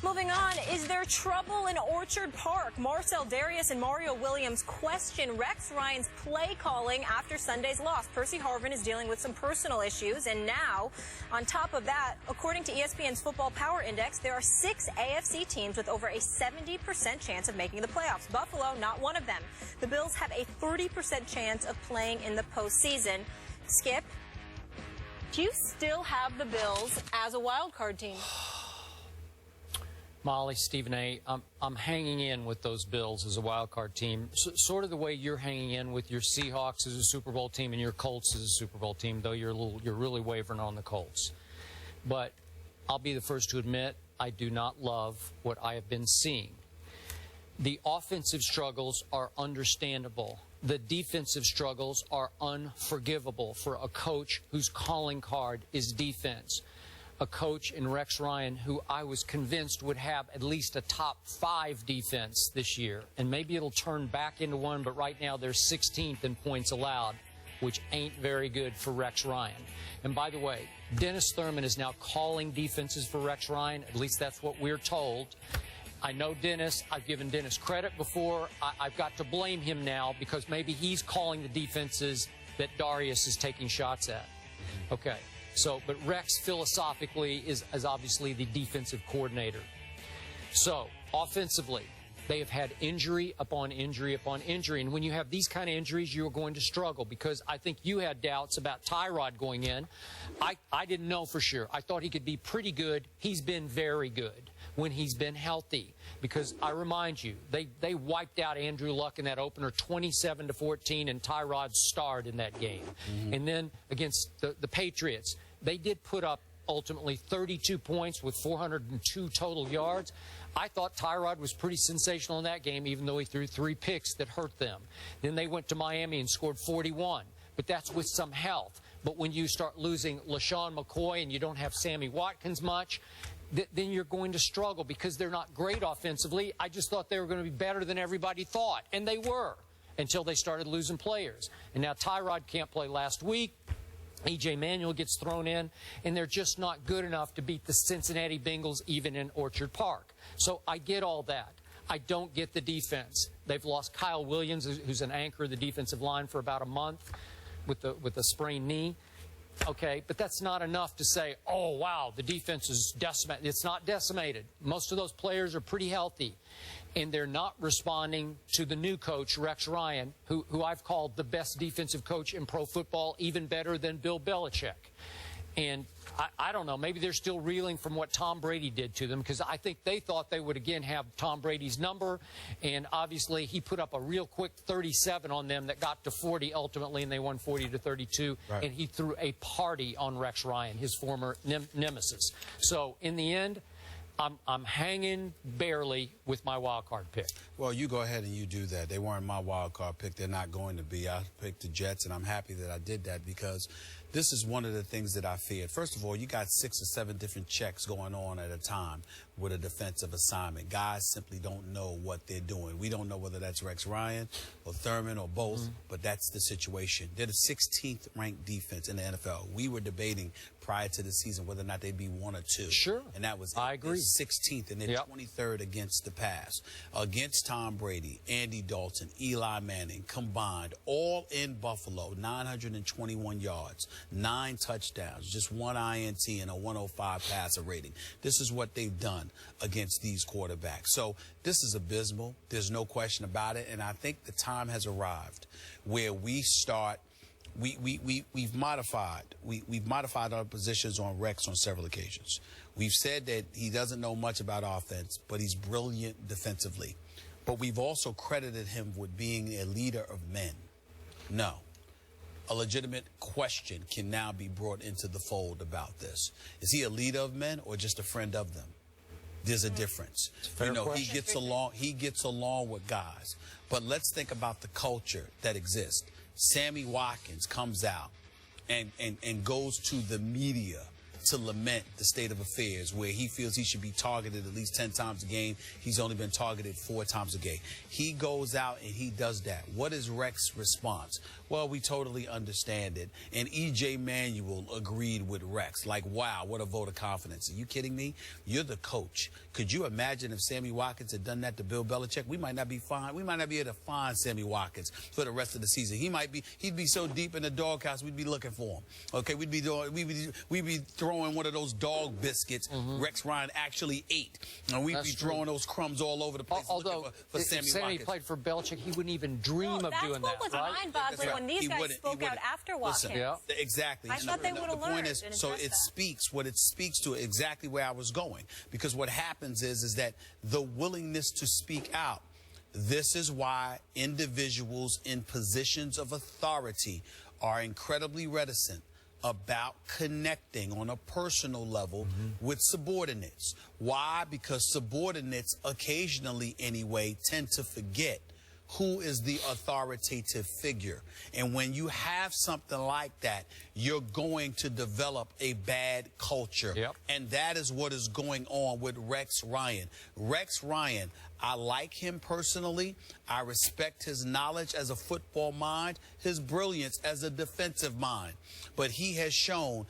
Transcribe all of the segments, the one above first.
Moving on, is there trouble in Orchard Park? Marcel Darius and Mario Williams question Rex Ryan's play calling after Sunday's loss. Percy Harvin is dealing with some personal issues, and now, on top of that, according to ESPN's Football Power Index, there are 6 AFC teams with over a 70% chance of making the playoffs. Buffalo, not one of them. The Bills have a 30% chance of playing in the postseason. Skip, do you still have the Bills as a wild card team? Molly, Stephen A., I'm hanging in with those Bills as a wild card team, sort of the way you're hanging in with your Seahawks as a Super Bowl team and your Colts as a Super Bowl team, though you're really wavering on the Colts. But I'll be the first to admit I do not love what I have been seeing. The offensive struggles are understandable. The defensive struggles are unforgivable for a coach whose calling card is defense. A coach in Rex Ryan who I was convinced would have at least a top 5 defense this year. And maybe it'll turn back into one, but right now they're 16th in points allowed, which ain't very good for Rex Ryan. And by the way, Dennis Thurman is now calling defenses for Rex Ryan. At least that's what we're told. I know Dennis. I've given Dennis credit before. I've got to blame him now because maybe he's calling the defenses that Darius is taking shots at. Okay. So, but Rex philosophically is obviously the defensive coordinator. So, offensively, they have had injury upon injury upon injury. And when you have these kind of injuries, you're going to struggle because I think you had doubts about Tyrod going in. I didn't know for sure. I thought he could be pretty good. He's been very good when he's been healthy because I remind you, they wiped out Andrew Luck in that opener 27-14, and Tyrod starred in that game. And then against the Patriots, they did put up ultimately 32 points with 402 total yards. I thought Tyrod was pretty sensational in that game, even though he threw 3 picks that hurt them. Then they went to Miami and scored 41, but that's with some health. But when you start losing LaShawn McCoy and you don't have Sammy Watkins much, then you're going to struggle because they're not great offensively. I just thought they were going to be better than everybody thought, and they were until they started losing players. And now Tyrod can't play last week. E.J. Manuel gets thrown in, and they're just not good enough to beat the Cincinnati Bengals even in Orchard Park. So I get all that. I don't get the defense. They've lost Kyle Williams, who's an anchor of the defensive line for about a month with a sprained knee. Okay, but that's not enough to say, oh, wow, the defense is decimated. It's not decimated. Most of those players are pretty healthy, and they're not responding to the new coach, Rex Ryan, who I've called the best defensive coach in pro football, even better than Bill Belichick. And I don't know, maybe they're still reeling from what Tom Brady did to them because I think they thought they would again have Tom Brady's number. And obviously he put up a real quick 37 on them that got to 40 ultimately, and they won 40-32. Right. And he threw a party on Rex Ryan, his former nemesis. So in the end, I'm hanging barely with my wild card pick. Well, you go ahead and you do that. They weren't my wild card pick. They're not going to be. I picked the Jets, and I'm happy that I did that because this is one of the things that I feared. First of all, you got 6 or 7 different checks going on at a time with a defensive assignment. Guys simply don't know what they're doing. We don't know whether that's Rex Ryan or Thurman or both, but that's the situation. They're the 16th ranked defense in the NFL. We were debating prior to the season whether or not they'd be 1 or 2. Sure. And that was I agree. 16th, and they're 23rd against the pass. Against Tom Brady, Andy Dalton, Eli Manning combined, all in Buffalo, 921 yards, 9 touchdowns, just 1 INT and a 105 passer rating. This is what they've done against these quarterbacks. So this is abysmal. There's no question about it. And I think the time has arrived where we start. We've modified our positions on Rex on several occasions. We've said that he doesn't know much about offense, but he's brilliant defensively. But we've also credited him with being a leader of men. No. A legitimate question can now be brought into the fold about this. Is he a leader of men or just a friend of them? There's a difference. You know, he gets along with guys. But let's think about the culture that exists. Sammy Watkins comes out and goes to the media to lament the state of affairs, where he feels he should be targeted at least 10 times a game. He's only been targeted 4 times a game. He goes out and he does that. What is Rex's response? Well, we totally understand it. And E.J. Manuel agreed with Rex. Like, wow, what a vote of confidence. Are you kidding me? You're the coach. Could you imagine if Sammy Watkins had done that to Bill Belichick? We might not be fine. We might not be able to find Sammy Watkins for the rest of the season. He'd be so deep in the doghouse, we'd be looking for him. Okay, we'd be throwing one of those dog biscuits Rex Ryan actually ate. And we'd be throwing those crumbs all over the place. Although, for Sammy if Sammy Watkins played for Belichick, he wouldn't even dream of doing that, That's what was right? mind-boggling when these guys spoke out after Watkins. Listen, yeah. Exactly. I thought they would have learned. So it speaks to exactly where I was going. Because what happens is that the willingness to speak out. This is why individuals in positions of authority are incredibly reticent about connecting on a personal level with subordinates. Why? Because subordinates occasionally, anyway, tend to forget who is the authoritative figure. And when you have something like that, you're going to develop a bad culture. Yep. And that is what is going on with Rex Ryan. Rex Ryan, I like him personally. I respect his knowledge as a football mind, his brilliance as a defensive mind. But he has shown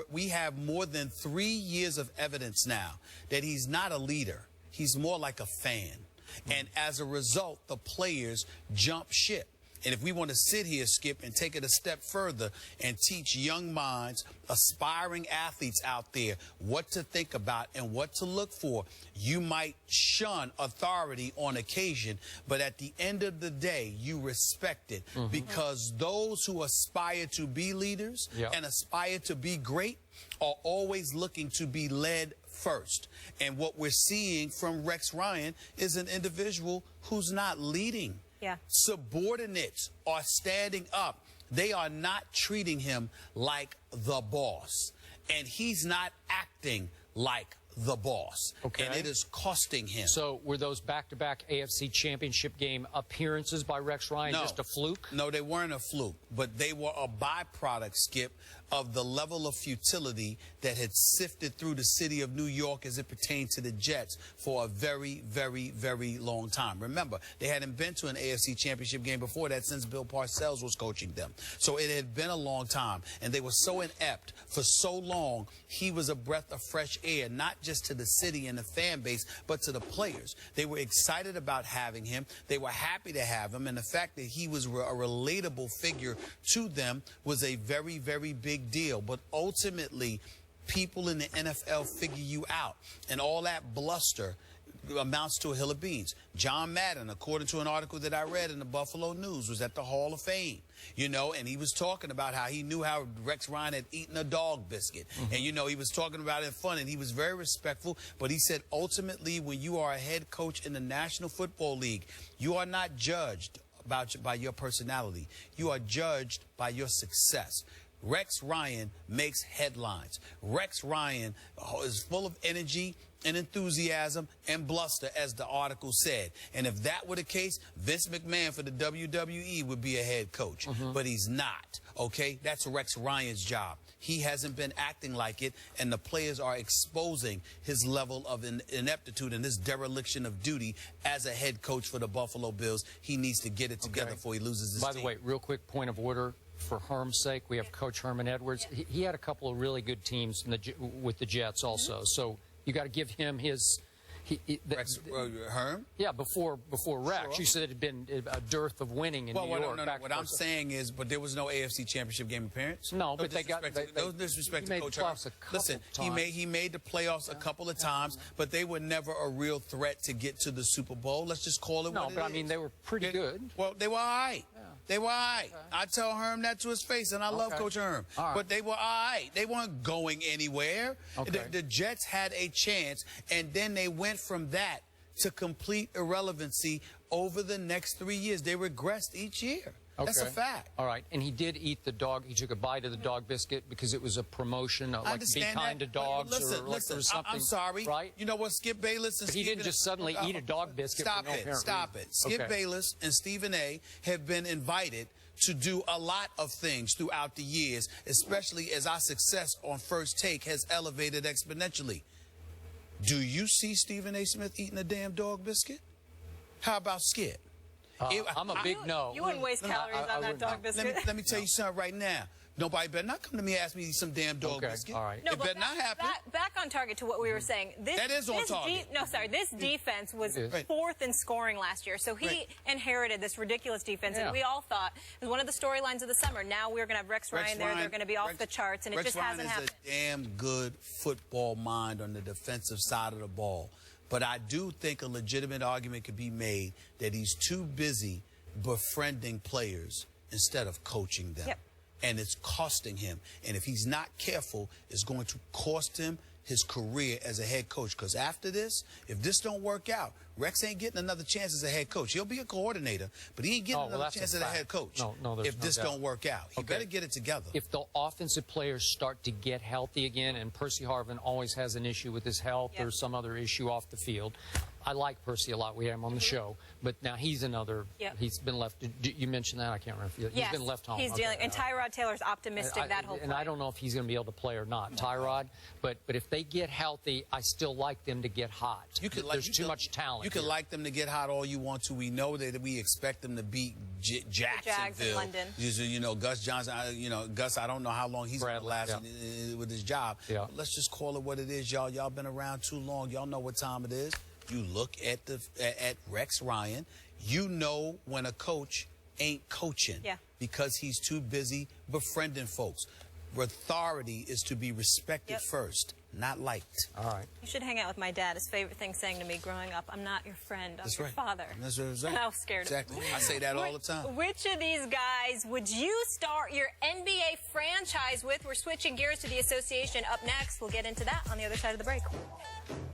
we have more than 3 years of evidence now that he's not a leader. He's more like a fan. And as a result, the players jump ship. And if we want to sit here, Skip, and take it a step further and teach young minds, aspiring athletes out there, what to think about and what to look for, you might shun authority on occasion, but at the end of the day, you respect it. Because those who aspire to be leaders and aspire to be great are always looking to be led first. And what we're seeing from Rex Ryan is an individual who's not leading. Yeah. Subordinates are standing up. They are not treating him like the boss. And he's not acting like the boss. Okay. And it is costing him. So were those back-to-back AFC Championship game appearances by Rex Ryan just a fluke? No, they weren't a fluke, but they were a byproduct, Skip, of the level of futility that had sifted through the city of New York as it pertained to the Jets for a very, very, very long time. Remember, they hadn't been to an AFC Championship game before that since Bill Parcells was coaching them. So it had been a long time, and they were so inept for so long. He was a breath of fresh air, not just to the city and the fan base, but to the players. They were excited about having him. They were happy to have him, and the fact that he was a relatable figure to them was a very, very big deal. But ultimately, people in the NFL figure you out, and all that bluster amounts to a hill of beans. John Madden, according to an article that I read in the Buffalo News, was at the Hall of Fame, and he was talking about how he knew how Rex Ryan had eaten a dog biscuit. And, he was talking about it in fun, and he was very respectful. But he said, ultimately, when you are a head coach in the National Football League, you are not judged by your personality. You are judged by your success. Rex Ryan makes headlines. Rex Ryan is full of energy and enthusiasm and bluster, as the article said. And if that were the case, Vince McMahon for the WWE would be a head coach. But he's not, okay? That's Rex Ryan's job. He hasn't been acting like it, and the players are exposing his level of ineptitude and this dereliction of duty as a head coach for the Buffalo Bills. He needs to get it together before he loses his team. By the way, real quick point of order. For Herm's sake, we have Coach Herman Edwards. He had a couple of really good teams with the Jets also. So you got to give him his... Herm? Yeah, before Rex. Sure. You said it had been a dearth of winning in New York. No, what I'm saying is, but there was no AFC Championship game appearance. No, but they got... No disrespect to Coach Herm. Listen, he made the playoffs a couple of times, but they were never a real threat to get to the Super Bowl. Let's just call it what it is. No, but I mean, they were pretty good. Well, they were all right. Yeah. They were all right. Okay. I tell Herm that to his face, and I love Coach Herm. Right. But they were all right. They weren't going anywhere. Okay. The Jets had a chance, and then they went from that to complete irrelevancy over the next 3 years. They regressed each year. Okay. That's a fact. All right. And he did eat the dog. He took a bite of the dog biscuit because it was a promotion, like be kind to dogs. Listen, I'm sorry. Right? You know what, Skip Bayless and But he didn't just suddenly eat a dog biscuit. Stop it. Stop it. Skip Bayless and Stephen A. have been invited to do a lot of things throughout the years, especially as our success on First Take has elevated exponentially. Do you see Stephen A. Smith eating a damn dog biscuit? How about Skip? I'm a big no. You wouldn't waste calories on that dog biscuit. Let me tell you something right now. Nobody better not come to me and ask me to eat some damn dog biscuit. All right. No, it better not happen. Back on target to what we were saying. That is on target. This defense was fourth in scoring last year. So he inherited this ridiculous defense, and we all thought it was one of the storylines of the summer. Now we're going to have Rex Ryan there. They're going to be off the charts, and it just hasn't happened. Rex Ryan is a damn good football mind on the defensive side of the ball. But I do think a legitimate argument could be made that he's too busy befriending players instead of coaching them. Yep. And it's costing him. And if he's not careful, it's going to cost him his career as a head coach. Because after this, if this don't work out, Rex ain't getting another chance as a head coach. He'll be a coordinator, but he ain't getting another chance as a head coach if this don't work out. He better get it together. If the offensive players start to get healthy again, and Percy Harvin always has an issue with his health or some other issue off the field. I like Percy a lot. We have him on the show. But now he's another. He's been left. You mentioned that. I can't remember. He's been left home. He's dealing. And Tyrod Taylor's optimistic that whole And I don't know if he's going to be able to play or not, Tyrod. But if they get healthy, I still like them to get hot. There's too much talent. You could like them to get hot all you want to. We know that we expect them to beat Jacksonville. Jags in London. You know, Gus Johnson. Gus. I don't know how long he's going to last with his job. Let's just call it what it is, y'all. Y'all been around too long. Y'all know what time it is. You look at Rex Ryan. You know when a coach ain't coaching because he's too busy befriending folks. Authority is to be respected first, not liked. All right. You should hang out with my dad. His favorite thing saying to me growing up, "I'm not your friend, I'm your father." That's right. I was scared of him. Exactly. I say that all the time. Which of these guys would you start your NBA franchise with? We're switching gears to the association up next. We'll get into that on the other side of the break.